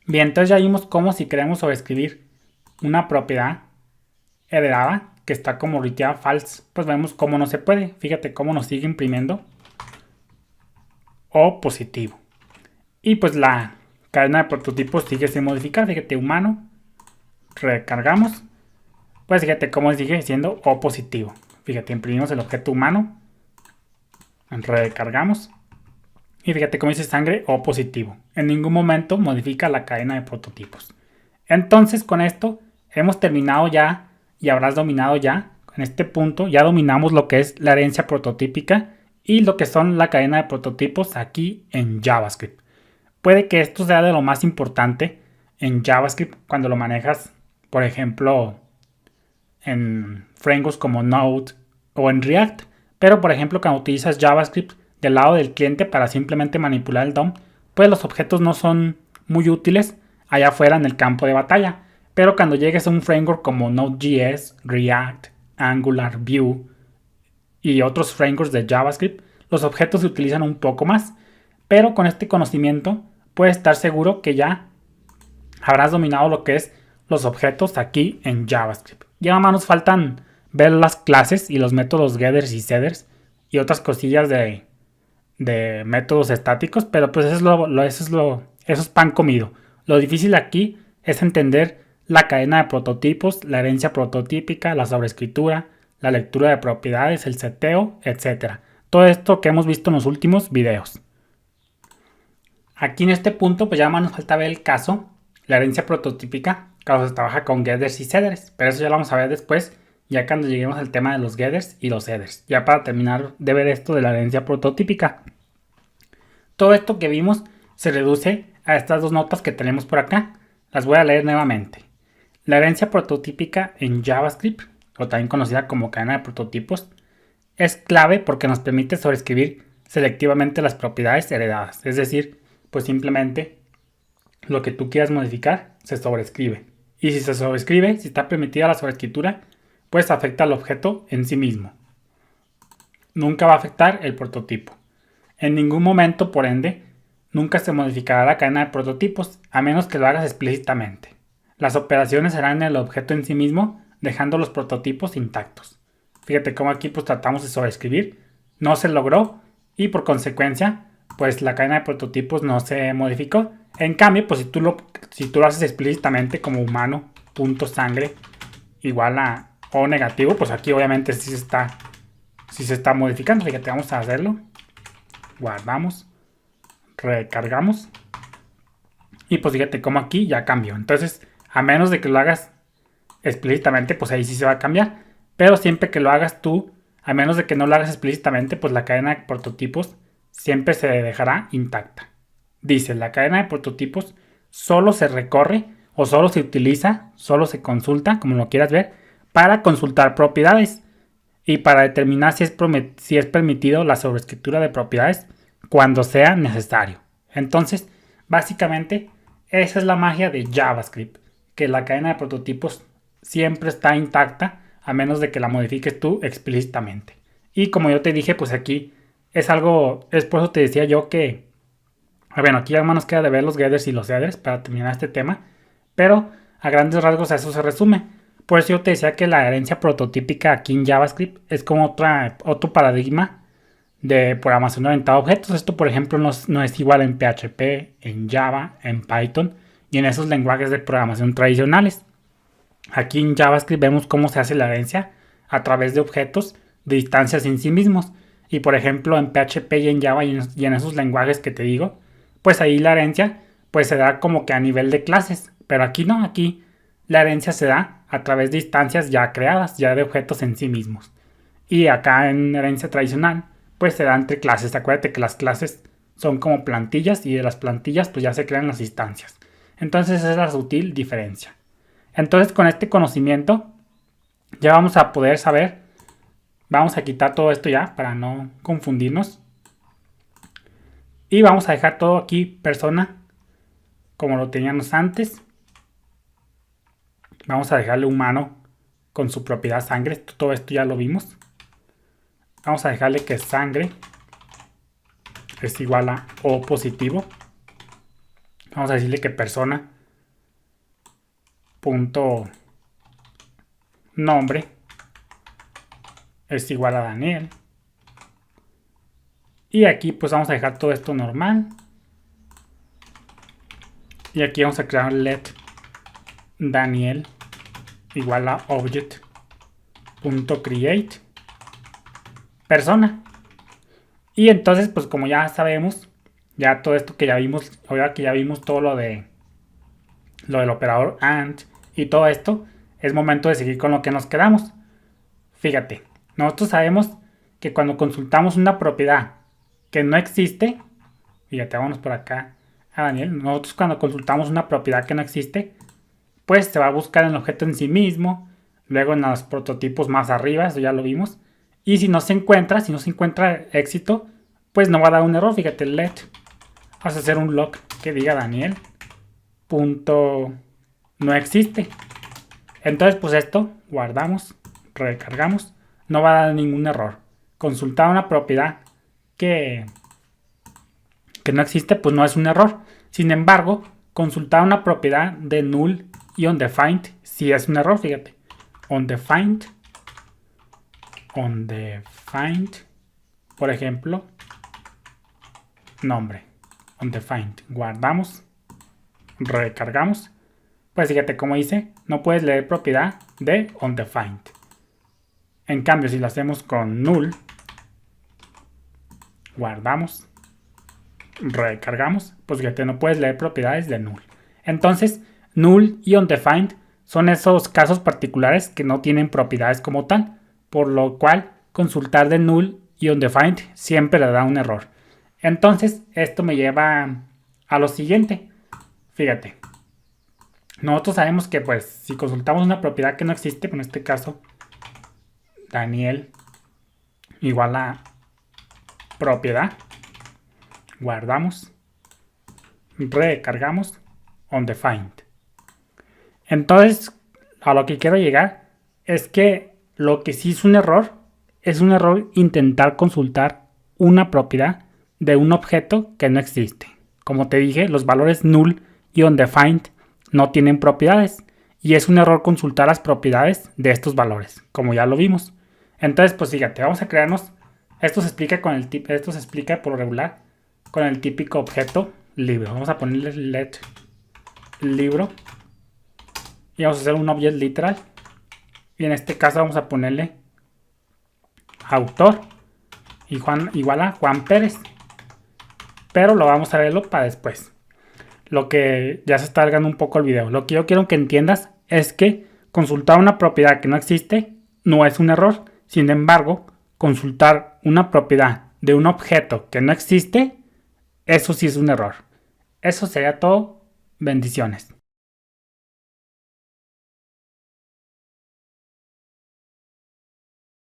Bien, entonces ya vimos cómo si queremos sobreescribir una propiedad heredada que está como return false, pues vemos cómo no se puede. Fíjate cómo nos sigue imprimiendo O positivo. Y pues la cadena de prototipos sigue sin modificar. Fíjate, humano, recargamos. Pues fíjate cómo sigue siendo O positivo. Fíjate, imprimimos el objeto humano, recargamos. Y fíjate cómo dice sangre O positivo. En ningún momento modifica la cadena de prototipos. Entonces con esto hemos terminado ya y habrás dominado ya. En este punto ya dominamos lo que es la herencia prototípica y lo que son la cadena de prototipos aquí en JavaScript. Puede que esto sea de lo más importante en JavaScript cuando lo manejas, por ejemplo, en frameworks como Node o en React. Pero por ejemplo, cuando utilizas JavaScript del lado del cliente para simplemente manipular el DOM, pues los objetos no son muy útiles allá afuera en el campo de batalla. Pero cuando llegues a un framework como Node.js, React, Angular, Vue y otros frameworks de JavaScript, los objetos se utilizan un poco más. Pero con este conocimiento puedes estar seguro que ya habrás dominado lo que es los objetos aquí en JavaScript. Ya nada más nos faltan ver las clases y los métodos getters y setters y otras cosillas de métodos estáticos, pero pues eso es pan comido. Lo difícil aquí es entender la cadena de prototipos, la herencia prototípica, la sobreescritura, la lectura de propiedades, el seteo, etc. Todo esto que hemos visto en los últimos videos. Aquí en este punto pues ya más nos falta ver el caso, la herencia prototípica, cuando se trabaja con getters y setters, pero eso ya lo vamos a ver después, ya cuando lleguemos al tema de los getters y los setters, ya para terminar de ver esto de la herencia prototípica. Todo esto que vimos se reduce a estas dos notas que tenemos por acá. Las voy a leer nuevamente. La herencia prototípica en JavaScript, o también conocida como cadena de prototipos, es clave porque nos permite sobreescribir selectivamente las propiedades heredadas. Es decir, pues simplemente lo que tú quieras modificar se sobreescribe. Y si se sobreescribe, si está permitida la sobreescritura, pues afecta al objeto en sí mismo. Nunca va a afectar el prototipo. En ningún momento, por ende, nunca se modificará la cadena de prototipos, a menos que lo hagas explícitamente. Las operaciones serán en el objeto en sí mismo, dejando los prototipos intactos. Fíjate cómo aquí pues tratamos de sobreescribir, no se logró y por consecuencia pues la cadena de prototipos no se modificó. En cambio, pues si tú lo haces explícitamente como humano, punto sangre, igual a O negativo, pues aquí obviamente sí se está modificando. Fíjate, vamos a hacerlo. Guardamos, recargamos y pues fíjate cómo aquí ya cambió. Entonces, a menos de que lo hagas explícitamente, pues ahí sí se va a cambiar. Pero siempre que lo hagas tú, a menos de que no lo hagas explícitamente, pues la cadena de prototipos siempre se dejará intacta. Dice, la cadena de prototipos solo se recorre o solo se utiliza, solo se consulta, como lo quieras ver, para consultar propiedades y para determinar si es permitido la sobreescritura de propiedades cuando sea necesario. Entonces, básicamente, esa es la magia de JavaScript, que la cadena de prototipos siempre está intacta a menos de que la modifiques tú explícitamente. Y como yo te dije, pues aquí es por eso te decía yo que, bueno, aquí ya más nos queda de ver los getters y los headers para terminar este tema, pero a grandes rasgos a eso se resume. Por eso yo te decía que la herencia prototípica aquí en JavaScript es como otro paradigma de programación orientada a objetos. Esto, por ejemplo, no es igual en PHP, en Java, en Python y en esos lenguajes de programación tradicionales. Aquí en JavaScript vemos cómo se hace la herencia a través de objetos de instancias en sí mismos. Y por ejemplo, en PHP y en Java y en esos lenguajes que te digo, pues ahí la herencia pues se da como que a nivel de clases. Pero aquí no, aquí la herencia se da a través de instancias ya creadas, ya de objetos en sí mismos. Y acá en herencia tradicional, pues se da entre clases. Acuérdate que las clases son como plantillas y de las plantillas pues ya se crean las instancias. Entonces esa es la sutil diferencia. Entonces con este conocimiento ya vamos a poder saber, vamos a quitar todo esto ya para no confundirnos. Y vamos a dejar todo aquí persona como lo teníamos antes. Vamos a dejarle humano con su propiedad sangre. Todo esto ya lo vimos. Vamos a dejarle que sangre es igual a O positivo. Vamos a decirle que persona punto nombre es igual a Daniel. Y aquí pues vamos a dejar todo esto normal. Y aquí vamos a crear let Daniel igual a object.create persona. Y entonces pues como ya sabemos, ya todo esto que ya vimos, ahora que ya vimos todo lo del operador AND y todo esto, es momento de seguir con lo que nos quedamos. Fíjate, nosotros sabemos que cuando consultamos una propiedad que no existe, fíjate, vámonos por acá a Daniel, nosotros cuando consultamos una propiedad que no existe, pues se va a buscar en el objeto en sí mismo, luego en los prototipos más arriba, eso ya lo vimos, y si no se encuentra éxito, pues no va a dar un error, fíjate, let, vamos a hacer un log que diga Daniel, punto, no existe. Entonces pues esto, guardamos, recargamos, no va a dar ningún error. Consultar una propiedad que no existe, pues no es un error. Sin embargo, consultar una propiedad de null y undefined sí es un error, fíjate. Undefined, por ejemplo, nombre, undefined. Guardamos, recargamos. Pues fíjate como dice, no puedes leer propiedad de undefined. En cambio, si lo hacemos con null, guardamos, recargamos, pues fíjate, no puedes leer propiedades de null. Entonces, null y undefined son esos casos particulares que no tienen propiedades como tal, por lo cual consultar de null y undefined siempre le da un error. Entonces, esto me lleva a lo siguiente. Fíjate, nosotros sabemos que pues si consultamos una propiedad que no existe, en este caso Daniel igual a propiedad, guardamos, recargamos, undefined. Entonces, a lo que quiero llegar es que lo que sí es un error intentar consultar una propiedad de un objeto que no existe. Como te dije, los valores null y undefined no tienen propiedades y es un error consultar las propiedades de estos valores, como ya lo vimos. Entonces, pues fíjate, vamos a crearnos, esto se explica por lo regular con el típico objeto libro. Vamos a ponerle let libro y vamos a hacer un object literal y en este caso vamos a ponerle autor y Juan igual a Juan Pérez, pero lo vamos a verlo para después. Lo que ya se está alargando un poco el video. Lo que yo quiero que entiendas es que consultar una propiedad que no existe no es un error. Sin embargo, consultar una propiedad de un objeto que no existe, eso sí es un error. Eso sería todo. Bendiciones.